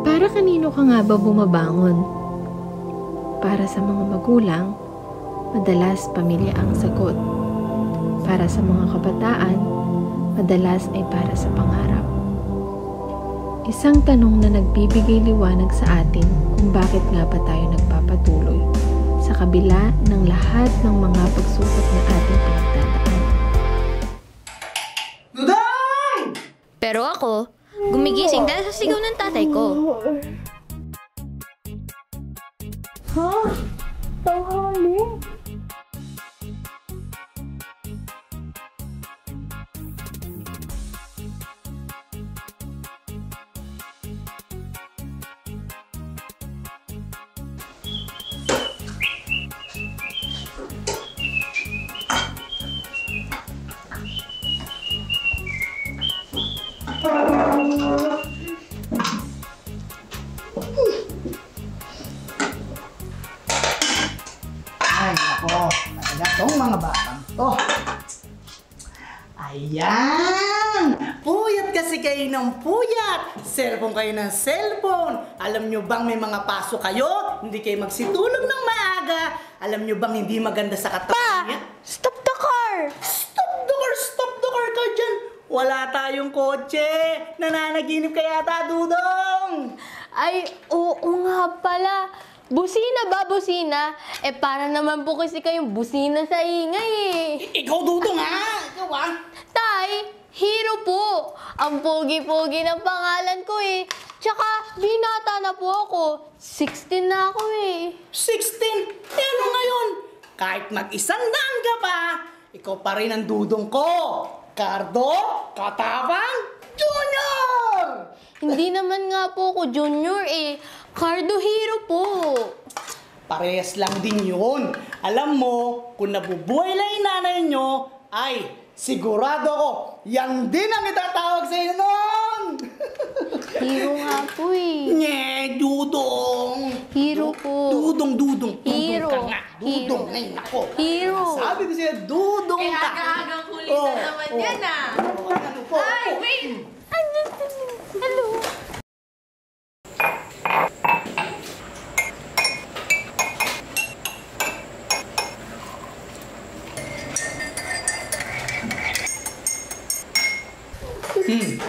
Para kanino ka nga ba bumabangon? Para sa mga magulang, madalas pamilya ang sagot. Para sa mga kabataan, madalas ay para sa pangarap. Isang tanong na nagbibigay liwanag sa atin kung bakit nga ba tayo nagpapatuloy sa kabila ng lahat ng mga pagsubok na ating pinagdadaan. Dudong! Pero ako, gumigising dahil sa sigaw ng tatay ko. Ha? Tanghali? Ay, nako. Talaga tong mga batang to. Ayan! Puyat kasi kayo ng puyat. Cellphone kayo ng cellphone. Alam nyo bang may mga pasok kayo? Hindi kayo magsitulog ng maaga. Alam nyo bang hindi maganda sa katawan niya? Stop the car! Stop the car ka dyan. Wala tayong kotse. Nananaginip ka yata, Dudong. Ay, oo nga pala. Busina ba, busina? Eh, para naman po kasi kayong busina sa ingay eh. Ikaw, Dudong, ha? Ikaw, ha? Tay, hero po. Ang pogi-pogi ng pangalan ko eh. Tsaka, binata na po ako. 16 na ako eh. 16? Eh, ano ngayon? Kahit mag-isang daan ka pa, ikaw pa rin ang Dudong ko. Cardo, Katapang, Junior! Hindi naman nga po ako junior eh. Cardo hero po. Parehas lang din yun. Alam mo, kung nabubuhay lang yung nanay nyo, ay sigurado ako, yan din ang itatawag sa inyo nun! Hero nga po eh. Nye, Dudong! Hero po. Dudong. Hero. Dudong ka nga. Dudong. Hero. Ay, nako. Hero. Sabi ko sa'yo, Dudong Eh, ka. aga-agang huli na naman yan ah. Ano po? Ay, wait! Hello.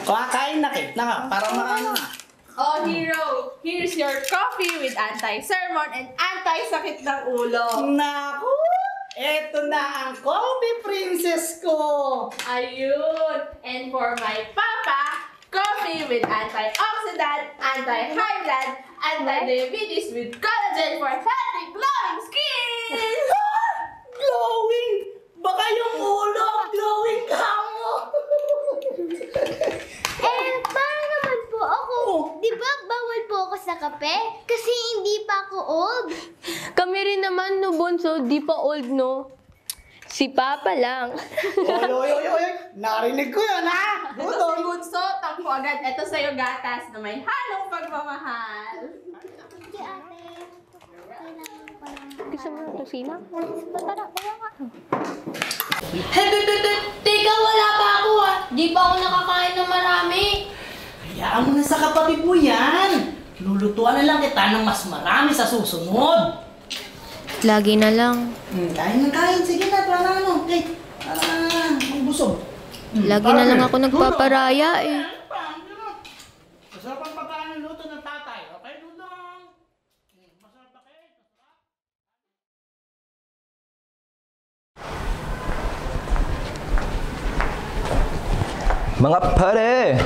Kakain na kit. Naka, parang nakaano na. Oh, hero! Here's your coffee with anti-sermon and anti-sakit ng ulo. Naku! Eto na ang coffee princess ko! Ayun! And for my papa, coffee with antioxidant, anti-high blood, anti-diabetes with collagen for healthy glowing skin! Glowing! Baka yung ulo glowing ka mo! Eh, para naman po ako. Di ba bawal po ako sa kape? Kasi hindi pa ako old. Kami rin naman no, Bunso, di pa old no. Si Papa lang. Oy! Narinig ko yan, ha? Dudong! Bunso, tampo agad. Ito sa'yo gatas na may halong pagmamahal. Sige, ate. Kailangan ko lang. Gusto mo ng tusina? Tara, kaya nga. Teka, wala pa ako ah. Di pa ako nakakain ng marami. Hayaan mo na sa kapatid mo yan. Lulutuan na lang kita ng mas marami sa susunod. Lagi na lang. Kain na kain. Sige na, para ano. Okay. Para magbusog. Lagi na lang ako nagpaparaya eh. Masarap ang pagkain ng luto ng tatay. Okay, Dudong? Masarap ba kayo? Mga pare,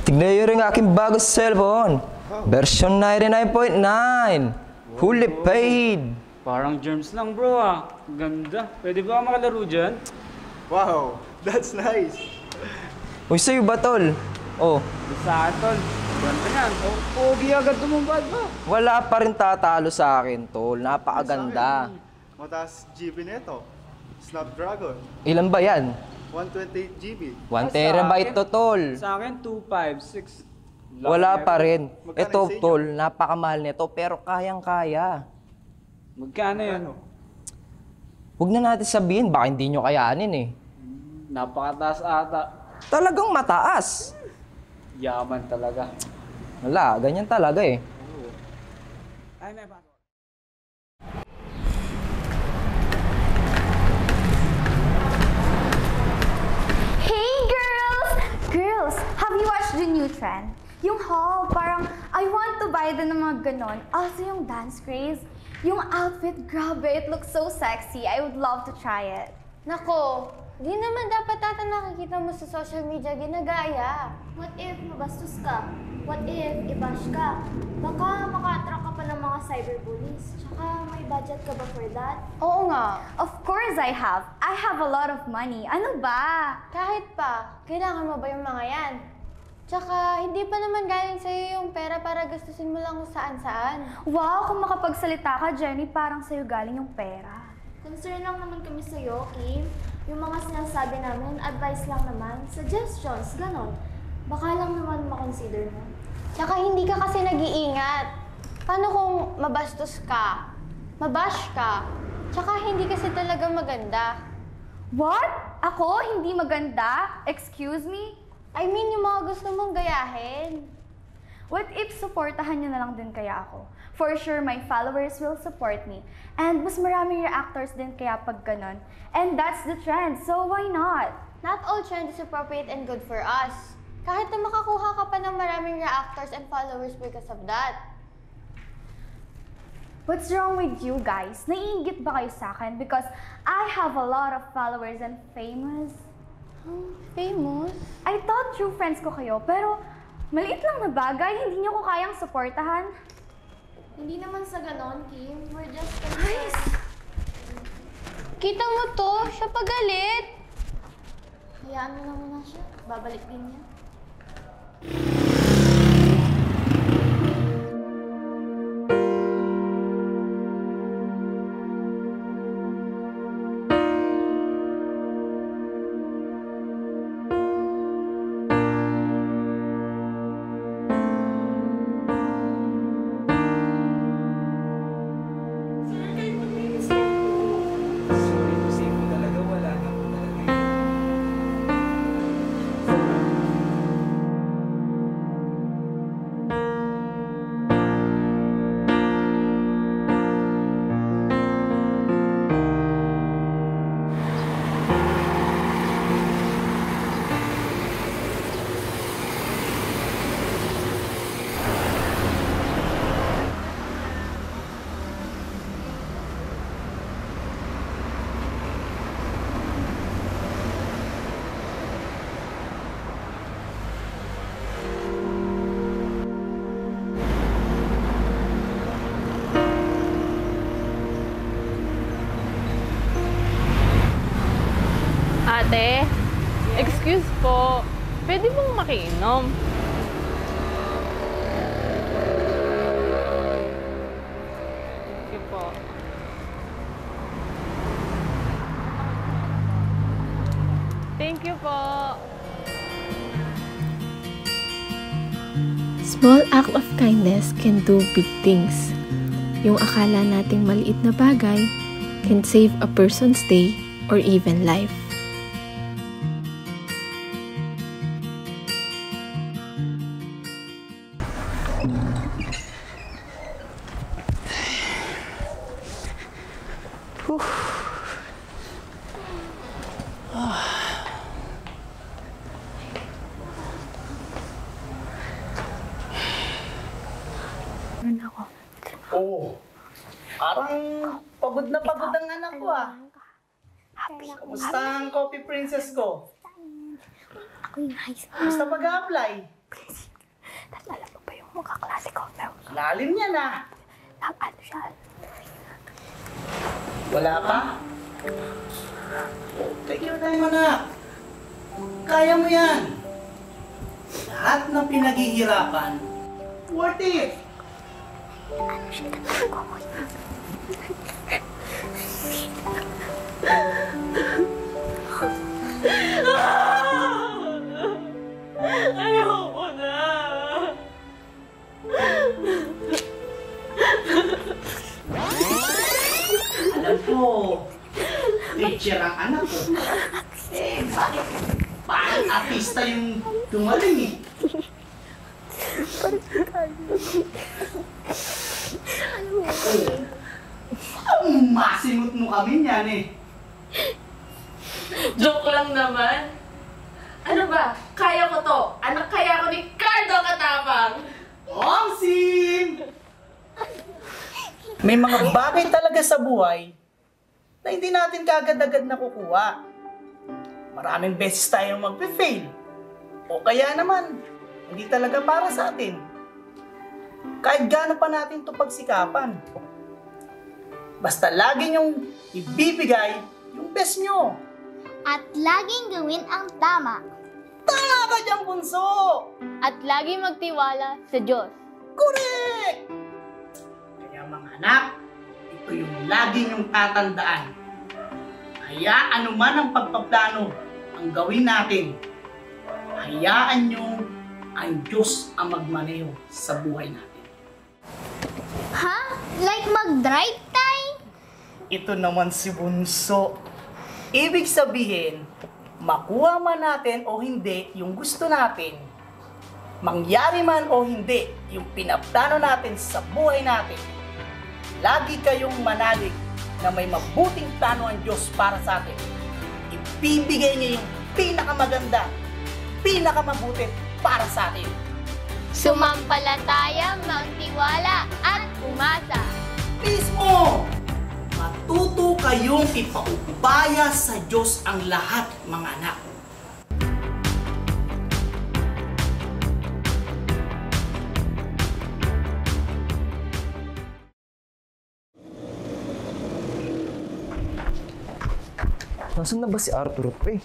tignan nyo rin aking bagong cellphone. Version 99.9. Fully paid. Parang germs lang bro ah. Ganda. Pwede ba ako makalaro dyan? Wow, that's nice. Uy, sa'yo ba, tol? Oh, Sa akin tol. Ganda yan. Oh, pogi agad tumambad ba? wala pa rin tatalo sa akin, tol. Napakaganda. Mataas GB nito. Snapdragon. Ilan ba yan? 128 GB. 1 terabyte to, tol. Sa akin 256. Wala pa rin. Magkano Ito, sa inyo? tol, napakamahal nito, pero kayang-kaya. Magkano yun? Huwag na natin sabihin, baka hindi nyo kayanin eh. Napakataas ata. Talagang mataas. Yaman talaga. Wala, ganyan talaga eh. Ay, may password. Hey girls! Girls, have you watched the new trend? Yung haul, parang I want to buy din ng mga ganon. Also yung dance craze. Yung outfit, grabe, it looks so sexy. I would love to try it. Nako, di naman dapat ata nakikita mo sa social media ginagaya. What if mabastos ka? What if i-bash ka? Baka maka-attract ka pa ng mga cyberbullies. Tsaka may budget ka ba for that? Oo nga. Of course I have. I have a lot of money. Ano ba? Kahit pa, kailangan mo ba yung mga yan? Tsaka, hindi pa naman galing sa'yo yung pera para gastusin mo lang kung saan-saan. Wow, kung makapagsalita ka, Jenny, parang sa'yo galing yung pera. Concern lang naman kami sa'yo, Kim. Yung mga sinasabi namin, advice lang naman, suggestions, ganon. Baka lang naman makonsider mo. Tsaka, hindi ka kasi nag-iingat. Paano kung mabastos ka? Mabash ka? Tsaka, hindi kasi talaga maganda. What? Ako? Hindi maganda? Excuse me? I mean, yung mga gusto mong gayahin. What if supportahan niyo na lang din kaya ako? For sure, my followers will support me. And mas maraming reactors din kaya pag ganon. And that's the trend, so why not? Not all trend is appropriate and good for us. Kahit na makakuha ka pa ng maraming reactors and followers because of that. What's wrong with you guys? Naiingit ba kayo sa akin? Because I have a lot of followers and famous. Famous? I thought true friends ko kayo, pero maliit lang na bagay, hindi niyo ko kayang suportahan. Hindi naman sa ganon, Kim. We're just Guys! Kita mo to, siya pagalit. Hayaan mo na muna siya. Babalik din niya. Ate, excuse po. Pwede mong makiinom? Sige po. Thank you po. Small act of kindness can do big things. Yung akala nating maliit na bagay can save a person's day or even life. Oo. Parang pagod na pagod ang anak ko ah. Kamusta ang coffee princess ko? Ako yung high school. Kamusta mag-a-apply? Alam mo ba yung mukha klase ko? Lalim niya na. Nag-ano siya? Wala pa? Take your time, anak. Kaya mo yan. Lahat ng pinaghihirapan, worth it. Ano siya? Nagkakawa ko. Ayoko na. Alam ko, teacher ang anak ko. Eh, bakit? Parang artista yung dumating eh. kami niyan eh. Joke lang naman. Ano ba? Kaya ko to. Anak kaya ko ni Cardo Katapang. Ongsim! May mga bagay talaga sa buhay na hindi natin kagad-agad nakukuha. Maraming beses tayong magpe-fail. O kaya naman, hindi talaga para sa atin. Kahit gaano pa natin ito pagsikapan. Basta lagi niyong ibibigay yung best nyo. At laging gawin ang tama. Tama ka dyan, bunso! At lagi magtiwala sa Diyos. Correct! Kaya mga anak, ito yung lagi niyong tatandaan. Hayaan man ang pagpaplano ang gawin natin. Hayaan niyo ang Diyos ang magmaneho sa buhay natin. Ha? Like mag-drive, Tay? Ito naman si Bunso. Ibig sabihin, makuha man natin o hindi yung gusto natin, mangyari man o hindi yung pinaplano natin sa buhay natin, lagi kayong manalig na may mabuting plano ang Diyos para sa atin. Ibibigay niya yung pinakamaganda, pinakamabute para sa atin. Sumampalataya, magtiwala, at umasa. Mismo! Matuto kayong ipaubaya sa Diyos ang lahat, mga anak. Nasaan na ba si Arthur pre?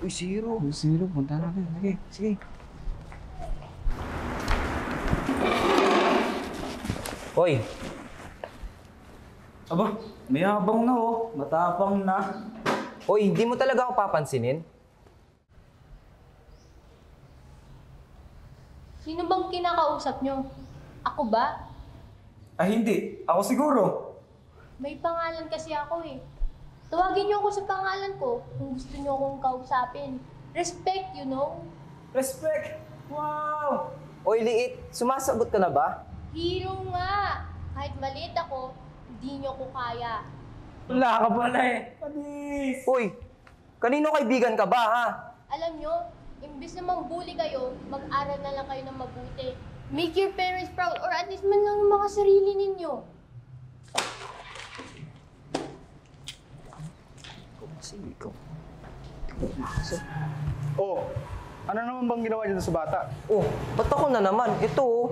Uy, Zero. Zero, punta natin. Sige, sige. Hoy, Aba, may habang na oh. Matapang na. hoy, hindi mo talaga ako papansinin? Sino bang kinakausap nyo? Ako ba? Ah, hindi. Ako siguro. May pangalan kasi ako eh. Tawagin niyo ako sa pangalan ko kung gusto niyo akong kausapin. Respect, you know? Respect! Wow! Hoy, Liit, sumasagot ka na ba? Hero nga! Kahit maliit ako, hindi niyo ko kaya. Wala ka pala eh. Panis! Hoy, kanino kaibigan ka ba, ha? Alam niyo, imbis na mang-bully kayo, mag-aral na lang kayo ng mabuti. Make your parents proud or at least man lang yung mga sarili ninyo. Oh, ano naman bang ginawa niyo sa bata? Oh, ba't ako na naman? Ito, oh.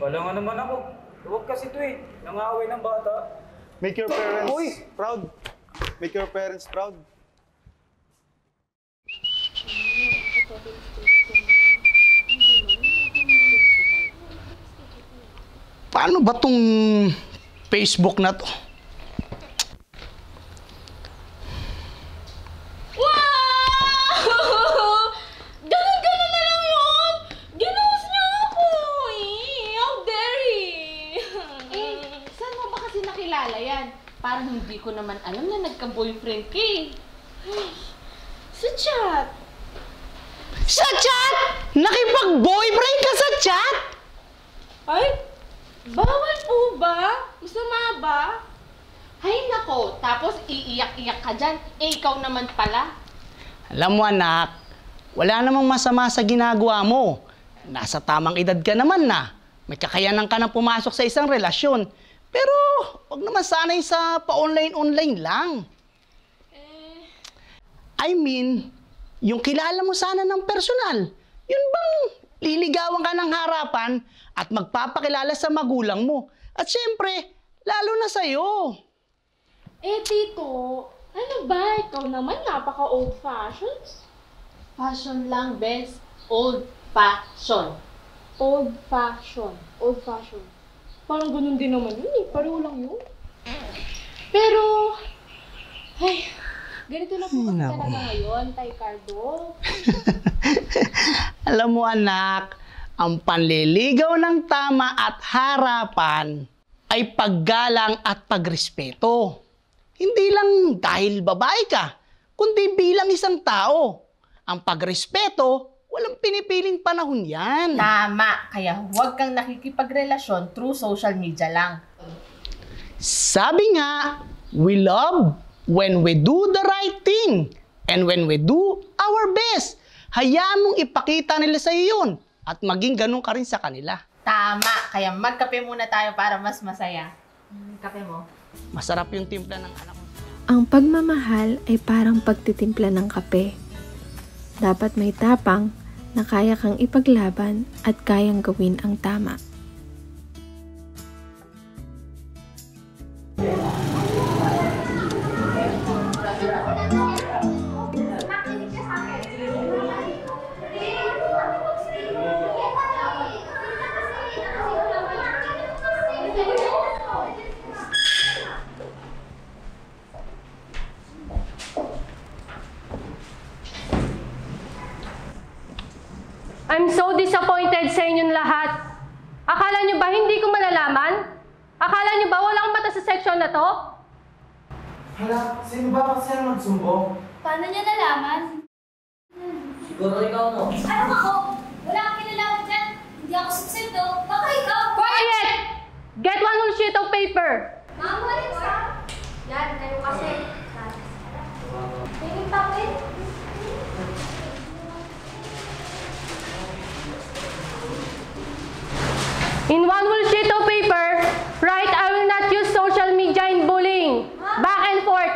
Wala nga naman ako. Huwag kasi ito eh. Nangaaway ng bata. Make your parents Uy! proud. Make your parents proud. Paano ba tong Facebook na to? Wow! Ganun-ganun na lang yun! Ginost niyo ako! How dare saan mo ba kasi nakilala yan? Parang hindi ko naman alam na nagka-boyfriend ka eh. Sa chat! Sa chat? Nakipag-boyfriend ka sa chat? Ay, bawal po ba? Masama ba? Ay nako, tapos iiyak-iyak ka dyan. Eh, ikaw naman pala. Alam mo anak, wala namang masama sa ginagawa mo. Nasa tamang edad ka naman na. May kakayanan ka na pumasok sa isang relasyon. Pero, wag naman sanay sa pa-online-online lang. I mean, yung kilala mo sana ng personal. Yun bang liligawan ka ng harapan at magpapakilala sa magulang mo. At syempre, lalo na sa'yo. Eh, tito, ano ba? Ikaw naman napaka-old fashion. Fashion lang, best. Old fashion. Old fashion. Old fashion. Parang ganun din naman yun eh. Pareho lang yun. Pero, ay, ganito na po kasi talaga ngayon, Tay Cardo. Alam mo anak, ang panliligaw ng tama at harapan ay paggalang at pagrespeto. Hindi lang dahil babae ka, kundi bilang isang tao. Ang pagrespeto, walang pinipiling panahon yan. Tama. Kaya huwag kang nakikipagrelasyon through social media lang. Sabi nga, We love when we do the right thing and when we do our best. Hayaan mong ipakita nila sa iyo yun at maging ganun ka rin sa kanila. Tama, kaya magkape muna tayo para mas masaya. Kape mo. Masarap yung timpla ng anak mo. Ang pagmamahal ay parang pagtitimpla ng kape. Dapat may tapang na kaya kang ipaglaban at kayang gawin ang tama. I'm so disappointed sa inyong lahat. Akala nyo ba hindi ko malalaman? Akala nyo ba wala akong mata sa section na to? Hala, sino ba kasi ang nagsumbong? Paano niya nalaman? Siguro ikaw, no? Ano ako? Wala kang kinalaman dyan. Hindi ako suksendo. Baka ikaw. Quiet! Get one whole sheet of paper. Ma'am, wala sa. Yan, kayo kasi. Tingin papel. In one whole sheet of paper, write, I will not use social media in bullying. Back and forth.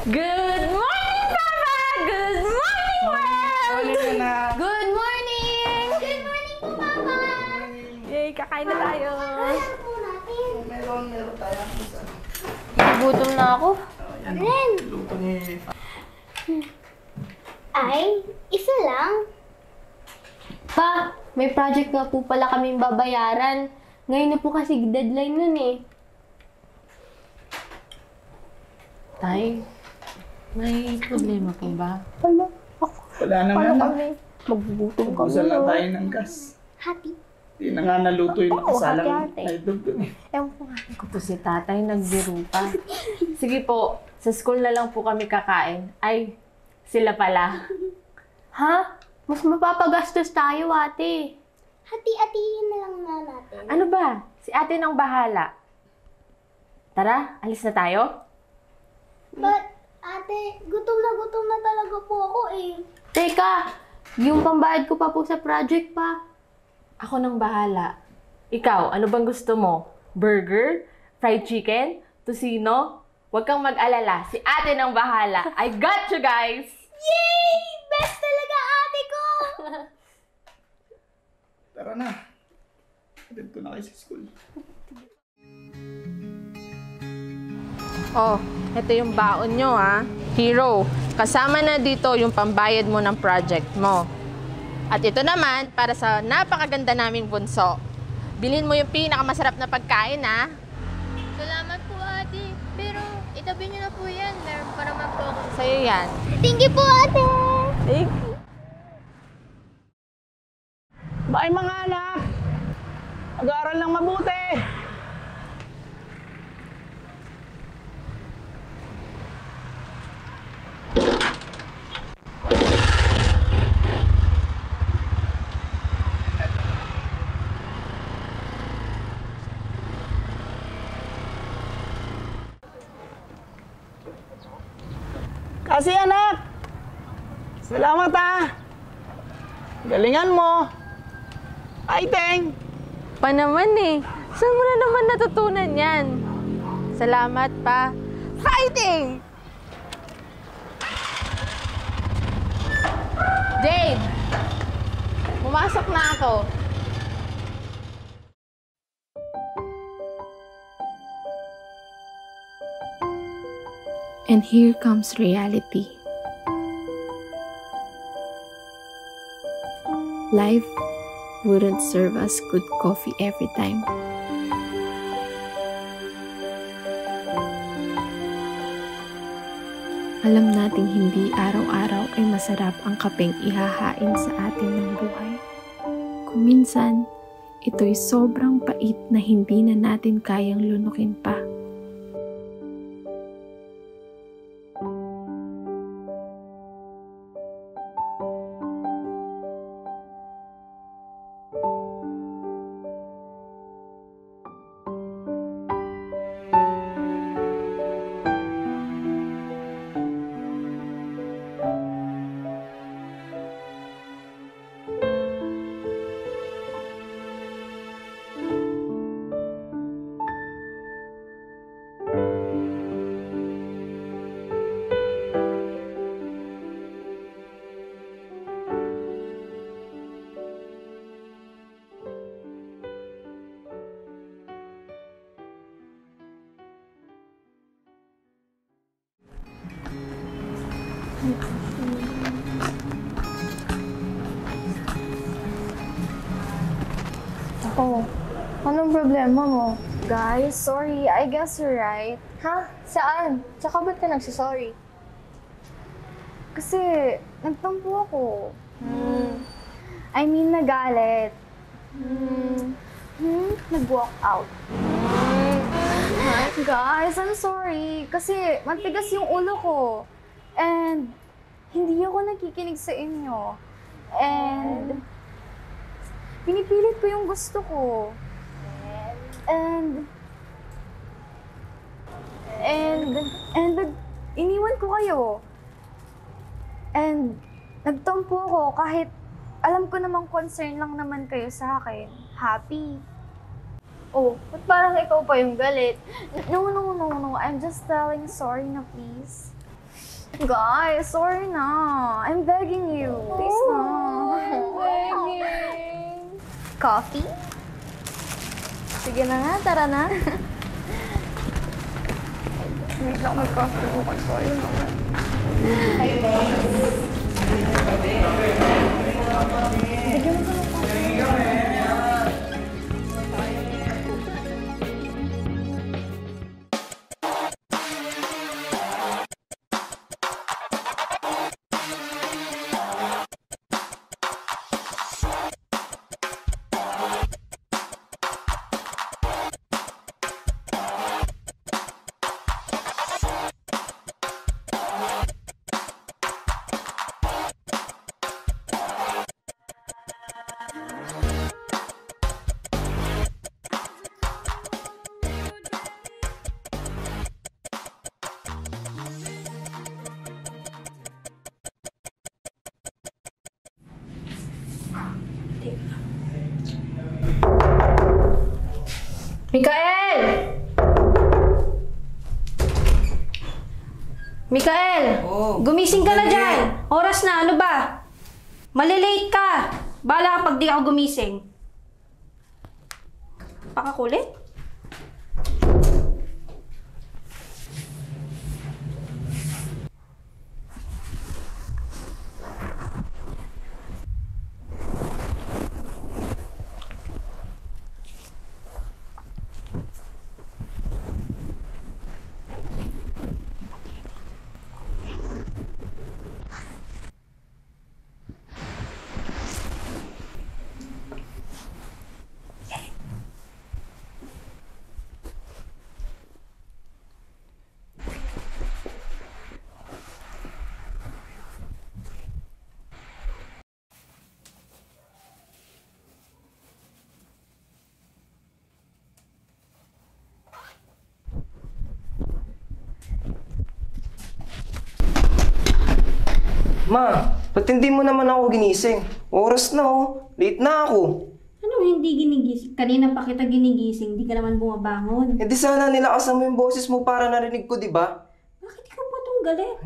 Good morning, Papa! Good morning, world! Good morning! Good morning po, Mama! Yay, kakain na tayo. Ano po natin? Meron tayo. Gutom na ako. Ren! Luto ni... Ay, isa lang. Pa, may project nga po pala kaming babayaran. Ngayon na po kasi deadline nun eh. Tay, may problema po ba? Wala na nga na. Magbubutom kami. Ubusan lang tayo ng gas. Happy. Hindi na nga naluto yung nakasalang hati-hati. idol dun eh. Ewan ko nga. Ako po si tatay, nagbiro pa. Sige po, sa school na lang po kami kakain. Ay, sila pala. Ha? Mas mapapagastos tayo, ate. Hati-hatiin na lang na natin. Ano ba? Si ate nang bahala. Tara, alis na tayo? But, ate, gutom na talaga po ako eh. Teka, yung pambayad ko pa po sa project pa. Ako nang bahala. Ikaw, ano bang gusto mo? Burger? Fried chicken? Tocino? Huwag kang mag-alala. Si ate nang bahala. I got you guys! Yay! Best talaga ate ko! Tara na. Atid ko na kayo sa school. Oh, ito yung baon nyo ha. Hero, kasama na dito yung pambayad mo ng project mo. At ito naman, para sa napakaganda naming bunso. Bilhin mo yung pinakamasarap na pagkain ha. Salamat po, ate. Pero, ito itabi niyo na po yan. Meron pa naman po ako. Sa'yo yan. Thank you po, ate! Thank you. Bye mga anak! Mag-aaral ng mabuti! Kasi anak! Salamat ha! Galingan mo! Fighting! Pa naman eh. Saan mo na naman natutunan yan? Salamat pa. Fighting! Jade! Pumasok na ako. And here comes reality. Life wouldn't serve us good coffee every time. Alam nating hindi araw-araw ay masarap ang kapeng ihahain sa atin ng buhay. Kung minsan, ito'y sobrang pait na hindi na natin kayang lunukin pa. Oh, anong problema mo? Guys, sorry. I guess you're right. Ha? Saan? Tsaka ba't ka nagsasorry? Kasi nagtampo ako. I mean, nagalit. Nag-walk out. Guys, I'm sorry. Kasi matigas yung ulo ko. And hindi ako nakikinig sa inyo. And pinipilit ko yung gusto ko. And iniwan ko kayo. And nagtampo ako kahit alam ko namang concern lang naman kayo sa akin. Happy. Oh, ba't parang ikaw pa yung galit? No. I'm just telling sorry na, please. Guys, sorry na. I'm begging you. Please na. I'm begging. Coffee? Sige na nga, tara na. Wait lang, mag-coffee ko. Sorry naman. Bigyan mo ko ng coffee. Mikael! Mikael! Gumising ka na dyan! Oras na, ano ba? Malilate ka! Bahala ka pag di ako gumising. Pakakulit? Ma, ba't hindi mo naman ako ginising? Oras na oh. Late na ako. Ano hindi ginigising? Kanina pa kita ginigising, di ka naman bumabangon. Eh di sana nilakasan mo yung boses mo para narinig ko, di ba? Bakit ikaw pa itong galit?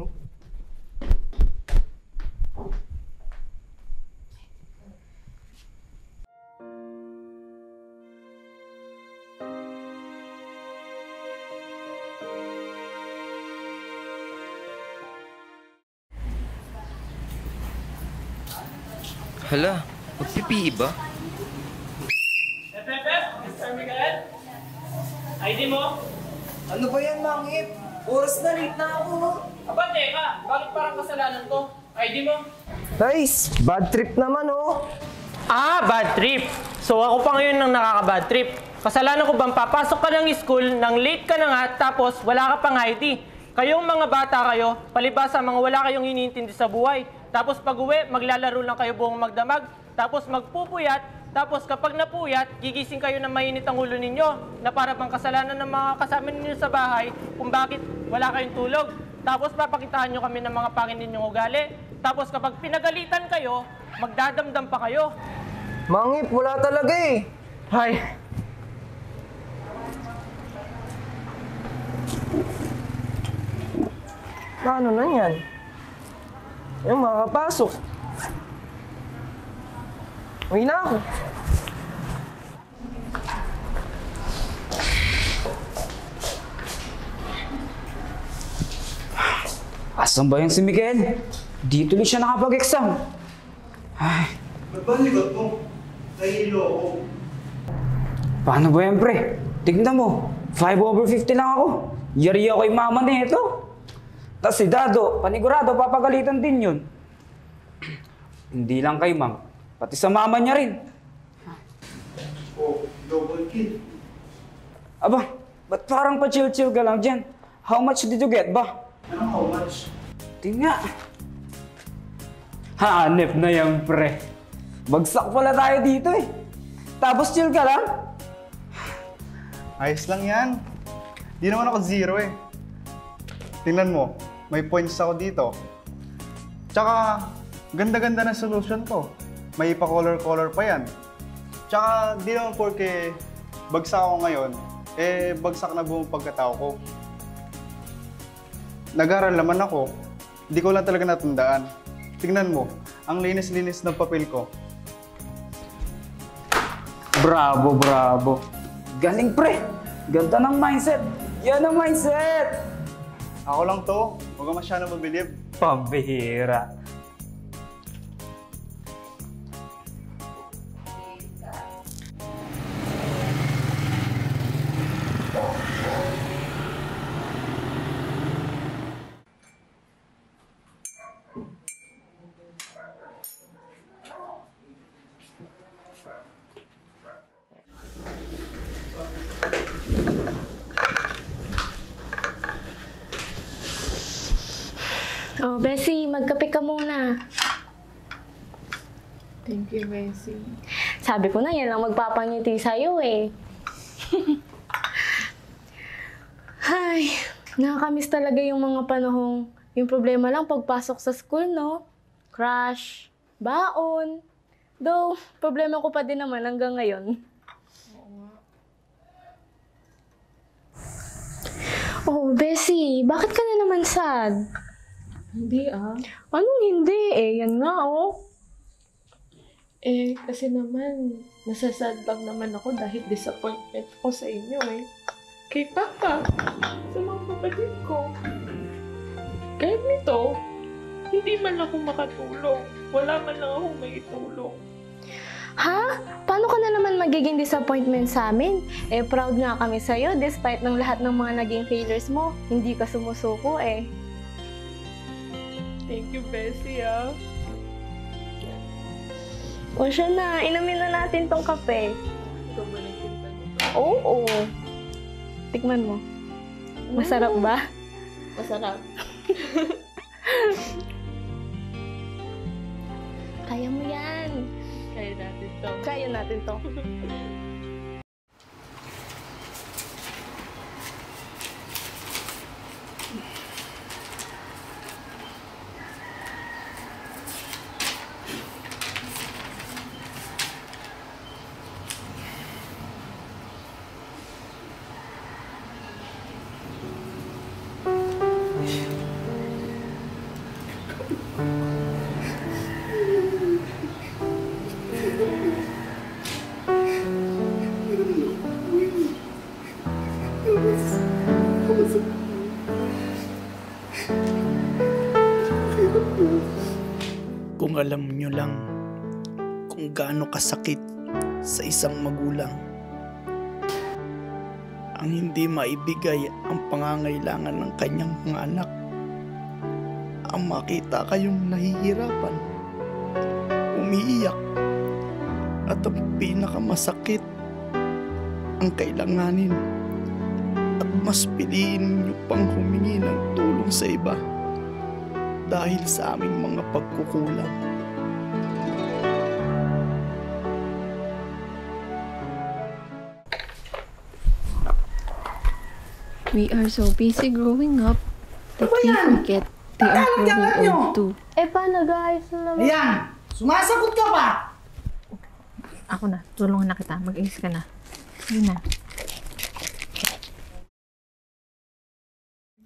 Hala, magpipi ba? Mr. Miguel? ID mo? Ano ba yan, Mangip? Oras na, late na ako. Aba, teka. Bakit parang kasalanan ko? ID mo? Guys, bad trip naman oh. Ah, bad trip. So ako pa ngayon ang nakaka-bad trip. Kasalanan ko bang papasok ka ng school, nang late ka na nga, tapos wala ka pang ID. Kayong mga bata kayo, palibasa mga wala kayong iniintindi sa buhay. Tapos pag uwi, maglalaro lang kayo buong magdamag. Tapos magpupuyat. Tapos kapag napuyat, gigising kayo na mainit ang ulo ninyo. Na para bang kasalanan ng mga kasama ninyo sa bahay kung bakit wala kayong tulog. Tapos papakitahan nyo kami ng mga pangin ninyong ugali. Tapos kapag pinagalitan kayo, magdadamdam pa kayo. Mangip, wala talaga eh. Hay. Paano na yan? Yung makakapasok. Uwi na ako. Asan ba yung si Miguel? Di tuloy siya nakapag-exam. Ay. Ba't ba ligot mo? Nahihilo ako. Paano ba yan, pre? Tignan mo. 5/50 lang ako. Yari ako yung mama na ito. Tapos si Dado, panigurado, papagalitan din yun. Hindi lang kay ma'am. Pati sa mama niya rin. Oh, double kill. Aba, ba't parang pa-chill-chill ka lang dyan? How much did you get ba? Anong how much? Tingnan. Hanep na yan, pre. Bagsak pala tayo dito eh. Tapos chill ka lang? Ayos lang yan. Di naman ako zero eh. Tingnan mo, may points ako dito. Tsaka, ganda-ganda na solution ko. May pa-color-color pa yan. Tsaka, di naman porke bagsak ako ngayon, eh bagsak na buong pagkatao ko. Nag-aral naman ako, di ko lang talaga natandaan. Tingnan mo, ang linis-linis ng papel ko. Bravo, bravo. Galing, pre. Ganda ng mindset. Yan ang mindset. Ako lang to. Huwag ka masyadong mabilib. Pambihira. Oh, Bessie, magkape ka muna. Thank you, Bessie. Sabi ko na, yan lang magpapangiti sa'yo eh. Ay, nakakamiss talaga yung mga panahong, yung problema lang pagpasok sa school, no? Crush, baon. Though, problema ko pa din naman hanggang ngayon. Oh, Bessie, bakit ka na naman sad? Hindi ah. Anong hindi eh? Yan nga oh. Eh, kasi naman, nasasad lang naman ako dahil disappointment ko sa inyo eh. Kay Papa, sa mga kapatid ko. Kahit nito, hindi man ako makatulong. Wala man lang akong maitulong. Ha? Paano ka na naman magiging disappointment sa amin? Eh, proud nga kami sa'yo despite ng lahat ng mga naging failures mo. Hindi ka sumusuko eh. Thank you, Bessie ah. O siya na, inumin na natin tong kape. Ikaw ba nagpunta nito? Oo. Tikman mo. Masarap ba? Masarap. Kaya mo yan. Kaya natin to. Kaya natin to. Kung alam nyo lang kung gaano kasakit sa isang magulang ang hindi maibigay ang pangangailangan ng kanyang mga anak. Ang makita kayong nahihirapan, umiiyak, at ang pinakamasakit, ang kailanganin, at mas piliin nyo pang humingi ng tulong sa iba dahil sa aming mga pagkukulang. We are so busy growing up that we forget they are growing old too. Paano guys? Ayan! Sumasagot ka pa! Ako na, tulungan na kita. Mag-ayos ka na. Sige na.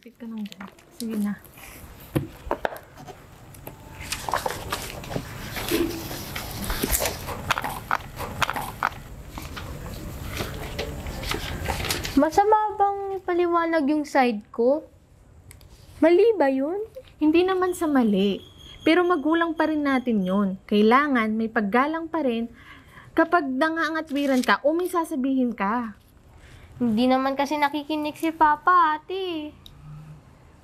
Sit ka lang dyan. Sige na. Masama bang ipaliwanag yung side ko? Mali ba yun? Hindi naman sa mali. Pero magulang pa rin natin yun. Kailangan may paggalang pa rin kapag nangangatwiran ka o may sasabihin ka. Hindi naman kasi nakikinig si Papa, ate.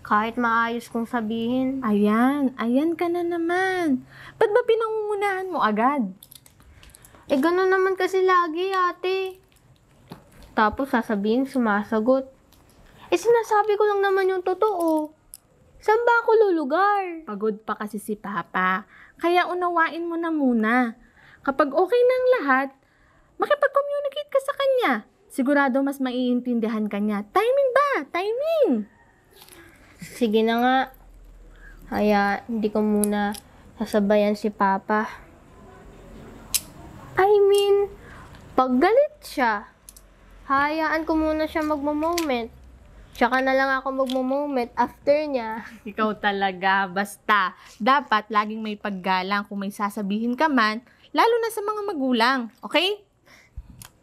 Kahit maayos kong sabihin. Ayan ka na naman. Ba't ba pinangungunahan mo agad? Gano'n naman kasi lagi, ate. Tapos sasabihin, sumasagot. Sinasabi ko lang naman yung totoo. Saan ba ako lulugar? Pagod pa kasi si Papa. Kaya unawain mo na muna. Kapag okay na ang lahat, makipag-communicate ka sa kanya. Sigurado mas maiintindihan ka niya. Timing ba? Timing! Sige na nga. Kaya hindi ko muna sasabayan si Papa. Pag galit siya, hayaan ko muna siya magmo-moment. Tsaka na lang ako magmo-moment after niya. Ikaw talaga. Basta, dapat laging may paggalang kung may sasabihin ka man, lalo na sa mga magulang. Okay?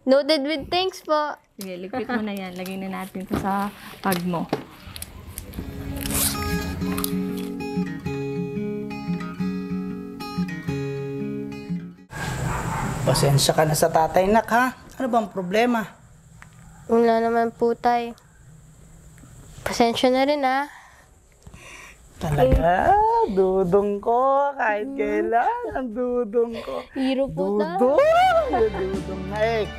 Noted with thanks po. Sige, ligpit mo na yan. Lagay na natin ito sa pag mo. Pasensya ka na sa tatay, nak, ha? Ano bang problema? Wala naman po, tay. Pasensya na rin, ha? Talaga, dudong ko. Kahit kailan, ang dudong ko. Hero po, tay. Dudong na eh.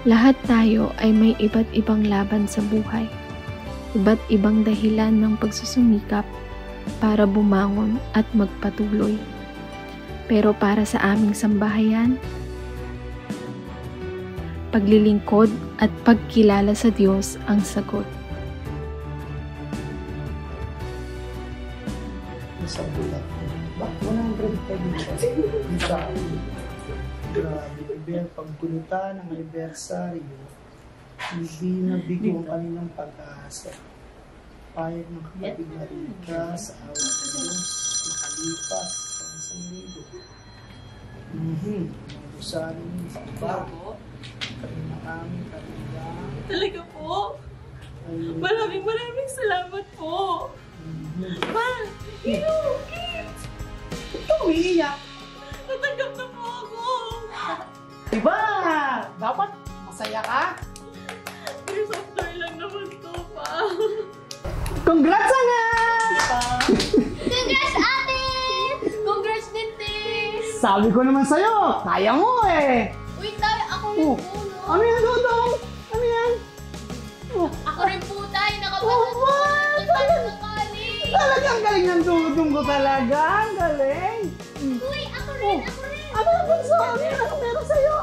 Lahat tayo ay may iba't ibang laban sa buhay. Iba't ibang dahilan ng pagsusumikap para bumangon at magpatuloy. Pero para sa aming sambahayan, paglilingkod at pagkilala sa Diyos ang sagot. Sa bulat. Ba? 100 siya. Grabe, pagkulutan ng anibersaryo, hindi nabigo ang kanilang pag-asa. Payag ng kapatid na Rika sa awa ng Diyos, makalipas sa isang linggo. Rosaryo ng Samba, kami na aming kanilang. Talaga po? Maraming salamat po. Ma! Hero! Kids! Ito, umiiyak. Natanggap na po ako. Diba? Dapat masaya ka? Pero software lang naman to, pa. Congrats, Anga! Congrats, ate! Congrats din, tis! Sabi ko naman sa'yo, kaya mo eh! Uy, tay, ako rin po, no? Ano yan, Dodong? Ano yan? Ako rin po, tay. Nakapagod pa ng college. Talagang galing ng Dodong ko talaga. Ang galing! Uy, ako rin! Ano ang bunso? Ano meron sa'yo?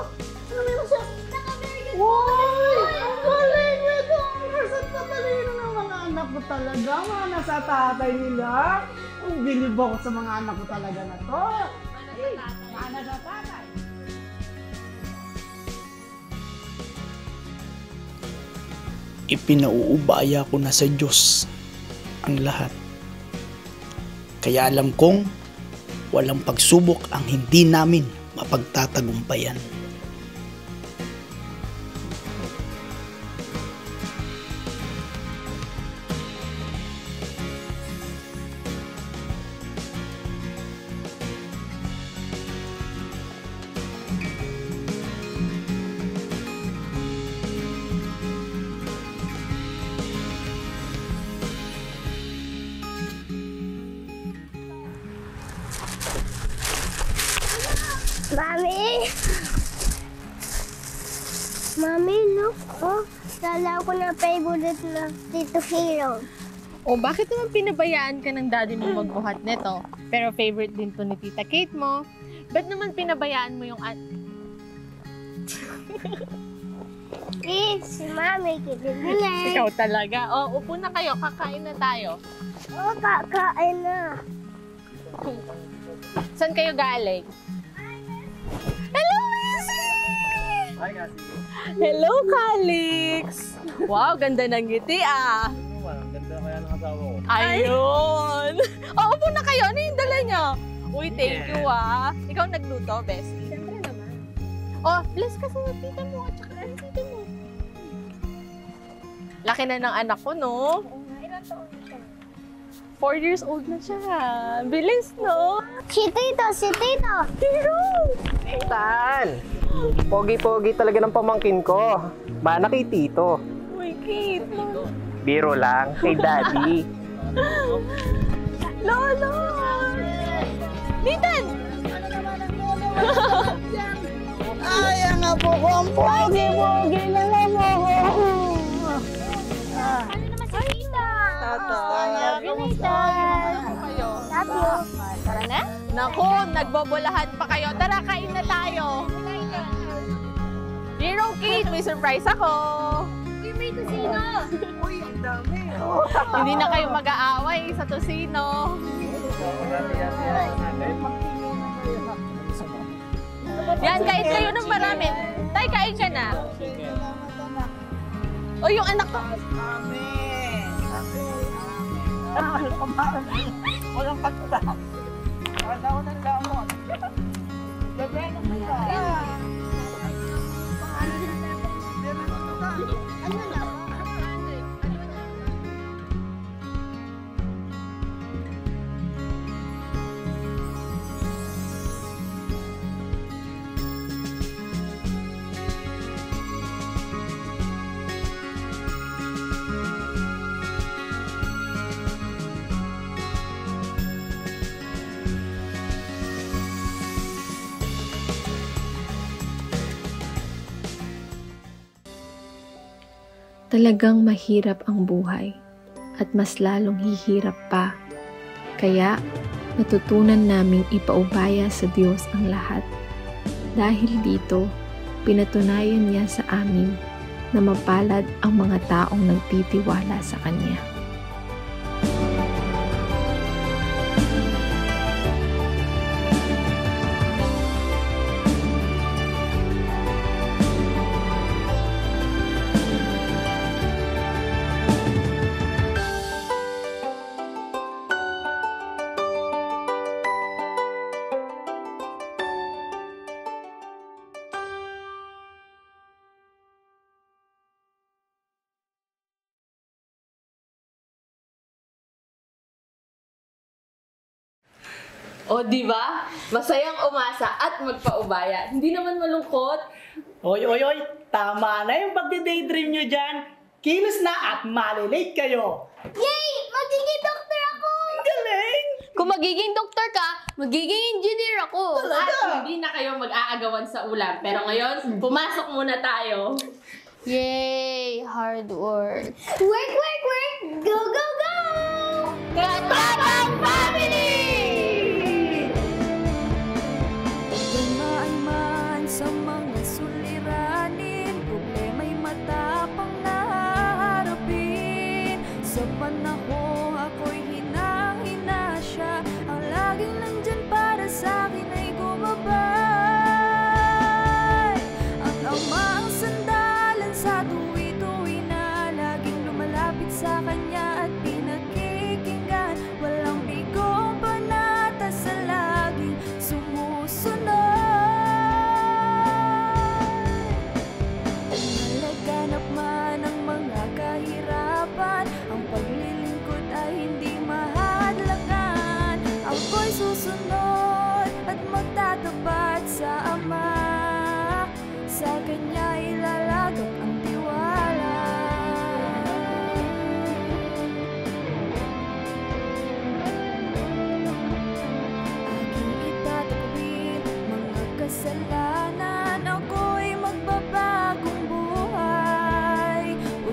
Ano meron siya? Naka-American Uy! Ang galing! With honors at tatalino ng mga anak ko talaga. Mga nasa tatay nila. Ang bilib ako sa mga anak ko talaga na to. Mga nasa tatay. Ipinauubaya ko na sa Diyos ang lahat. Kaya alam kong walang pagsubok ang hindi namin mapagtatagumpayan. Mami! Mami, look! Oh, lala ko na favorite na Tito Hero. O bakit naman pinabayaan ka ng daddy mo magbuhat nito? Pero favorite din to ni Tita Kate mo. Ba't naman pinabayaan mo yung Si Mami, kinikilig. Ikaw talaga. O, upo na kayo. Kakain na tayo. Oh, kakain na. Saan kayo galing? Hello, Missy! Hi, Kasi. Hello, Calix! Wow, ganda ng ngiti ah. Ang ganda kaya ng asawa ko. Ayun! O, upo na kayo. Ano yung dala niyo? Uy, thank you ah. Ikaw nagluto, Bessie. Siyempre naman. Oh, bless ka sa tita mo at saka ang tita mo. Laki na ng anak ko, no? Ilan taon ka? 4 years old na siya. Bilis, no? Si Tito! Tan! Pogi-pogi talaga ng pamangkin ko. Mana kay Tito. Uy, Kate. Biro lang, kay Daddy. Lolo! Nathan! Ay, ang apo ko ang pogi-pogi na naman ako. Ano naman si Tita? Kamusta kayo? Love you. Tara na? Naku, nagbobolahan pa kayo. Tara, kain na tayo. Hero Kate, may surprise ako. May tusino. Uy, ang dami. Hindi na kayo mag-aaway sa tusino. Yan, kain kayo ng marami. Tay, kain ka na. O, yung anak ko. Walang pagkita. Wala ko ng damon. Bebe, ano ba yan? Talagang mahirap ang buhay at mas lalong hihirap pa. Kaya natutunan naming ipaubaya sa Diyos ang lahat. Dahil dito, pinatunayan niya sa amin na mapalad ang mga taong nagtitiwala sa Kanya. O, di ba? Masayang umasa at magpaubaya. Hindi naman malungkot. Oy! Tama na yung pagdi-daydream nyo dyan. Kilos na at malilate kayo. Yay! Magiging doktor ako! Galing! Kung magiging doktor ka, magiging engineer ako. At hindi na kayo mag-aagawan sa ulam. Pero ngayon, pumasok muna tayo. Yay! Hard work. Work! Go, go, go! Katapang Family! Dumaan man sa mga suliranin, problema'y matapang na harapin. Sa panahon ako'y hinang-hina siya, ang laging nandyan para sa'kin ay gumabay. Ang ama ang sandalan sa tuwi-tuwi na, laging lumalapit sa kanya at pinakikinggan. Walang bigo kasalanan, ako'y magbabagong buhay. O